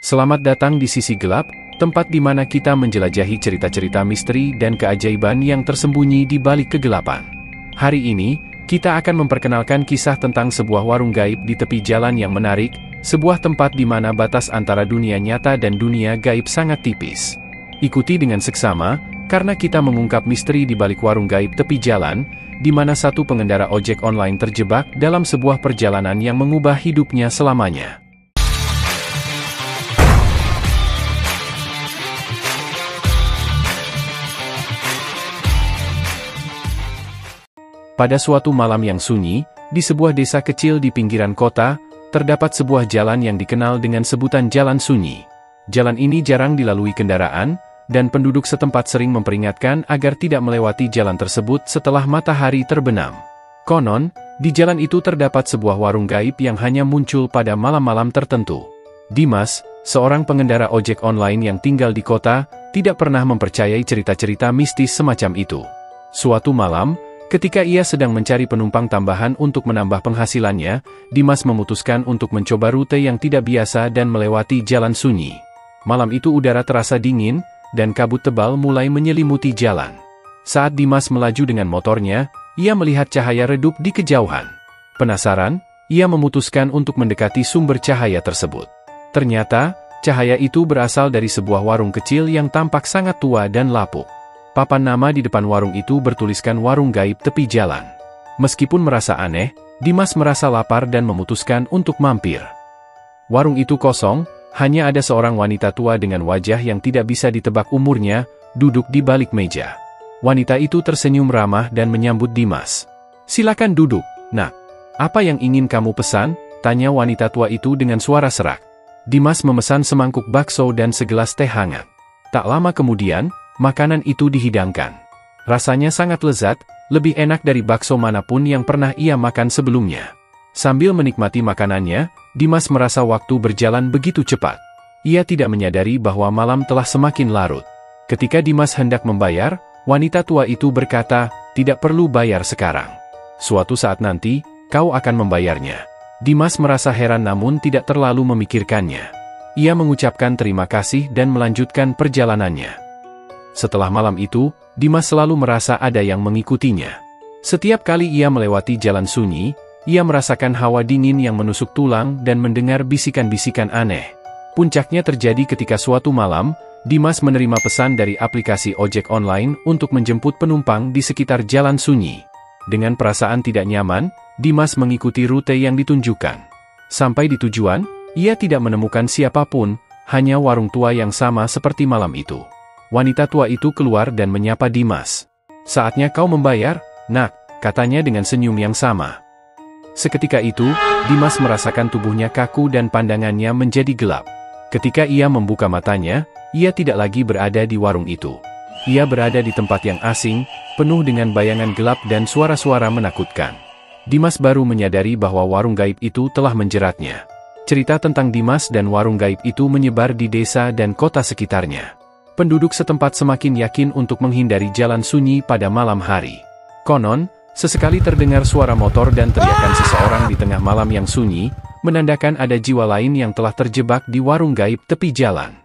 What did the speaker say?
Selamat datang di Sisi Gelap, tempat di mana kita menjelajahi cerita-cerita misteri dan keajaiban yang tersembunyi di balik kegelapan. Hari ini, kita akan memperkenalkan kisah tentang sebuah warung gaib di tepi jalan yang menarik, sebuah tempat di mana batas antara dunia nyata dan dunia gaib sangat tipis. Ikuti dengan seksama, karena kita mengungkap misteri di balik warung gaib tepi jalan, di mana satu pengendara ojek online terjebak dalam sebuah perjalanan yang mengubah hidupnya selamanya. Pada suatu malam yang sunyi, di sebuah desa kecil di pinggiran kota, terdapat sebuah jalan yang dikenal dengan sebutan Jalan Sunyi. Jalan ini jarang dilalui kendaraan, dan penduduk setempat sering memperingatkan agar tidak melewati jalan tersebut setelah matahari terbenam. Konon, di jalan itu terdapat sebuah warung gaib yang hanya muncul pada malam-malam tertentu. Dimas, seorang pengendara ojek online yang tinggal di kota, tidak pernah mempercayai cerita-cerita mistis semacam itu. Suatu malam, ketika ia sedang mencari penumpang tambahan untuk menambah penghasilannya, Dimas memutuskan untuk mencoba rute yang tidak biasa dan melewati Jalan Sunyi. Malam itu udara terasa dingin, dan kabut tebal mulai menyelimuti jalan. Saat Dimas melaju dengan motornya, ia melihat cahaya redup di kejauhan. Penasaran, ia memutuskan untuk mendekati sumber cahaya tersebut. Ternyata, cahaya itu berasal dari sebuah warung kecil yang tampak sangat tua dan lapuk. Papan nama di depan warung itu bertuliskan warung gaib tepi jalan. Meskipun merasa aneh, Dimas merasa lapar dan memutuskan untuk mampir. Warung itu kosong, hanya ada seorang wanita tua dengan wajah yang tidak bisa ditebak umurnya, duduk di balik meja. Wanita itu tersenyum ramah dan menyambut Dimas. "Silakan duduk, Nak. Apa yang ingin kamu pesan?" tanya wanita tua itu dengan suara serak. Dimas memesan semangkuk bakso dan segelas teh hangat. Tak lama kemudian, makanan itu dihidangkan. Rasanya sangat lezat, lebih enak dari bakso manapun yang pernah ia makan sebelumnya. Sambil menikmati makanannya, Dimas merasa waktu berjalan begitu cepat. Ia tidak menyadari bahwa malam telah semakin larut. Ketika Dimas hendak membayar, wanita tua itu berkata, "Tidak perlu bayar sekarang. Suatu saat nanti, kau akan membayarnya." Dimas merasa heran namun tidak terlalu memikirkannya. Ia mengucapkan terima kasih dan melanjutkan perjalanannya. Setelah malam itu, Dimas selalu merasa ada yang mengikutinya. Setiap kali ia melewati Jalan Sunyi, ia merasakan hawa dingin yang menusuk tulang dan mendengar bisikan-bisikan aneh. Puncaknya terjadi ketika suatu malam, Dimas menerima pesan dari aplikasi ojek online untuk menjemput penumpang di sekitar Jalan Sunyi. Dengan perasaan tidak nyaman, Dimas mengikuti rute yang ditunjukkan. Sampai di tujuan, ia tidak menemukan siapapun, hanya warung tua yang sama seperti malam itu. Wanita tua itu keluar dan menyapa Dimas. "Saatnya kau membayar, Nak," katanya dengan senyum yang sama. Seketika itu, Dimas merasakan tubuhnya kaku dan pandangannya menjadi gelap. Ketika ia membuka matanya, ia tidak lagi berada di warung itu. Ia berada di tempat yang asing, penuh dengan bayangan gelap dan suara-suara menakutkan. Dimas baru menyadari bahwa warung gaib itu telah menjeratnya. Cerita tentang Dimas dan warung gaib itu menyebar di desa dan kota sekitarnya. Penduduk setempat semakin yakin untuk menghindari Jalan Sunyi pada malam hari. Konon, sesekali terdengar suara motor dan teriakan seseorang di tengah malam yang sunyi, menandakan ada jiwa lain yang telah terjebak di warung gaib tepi jalan.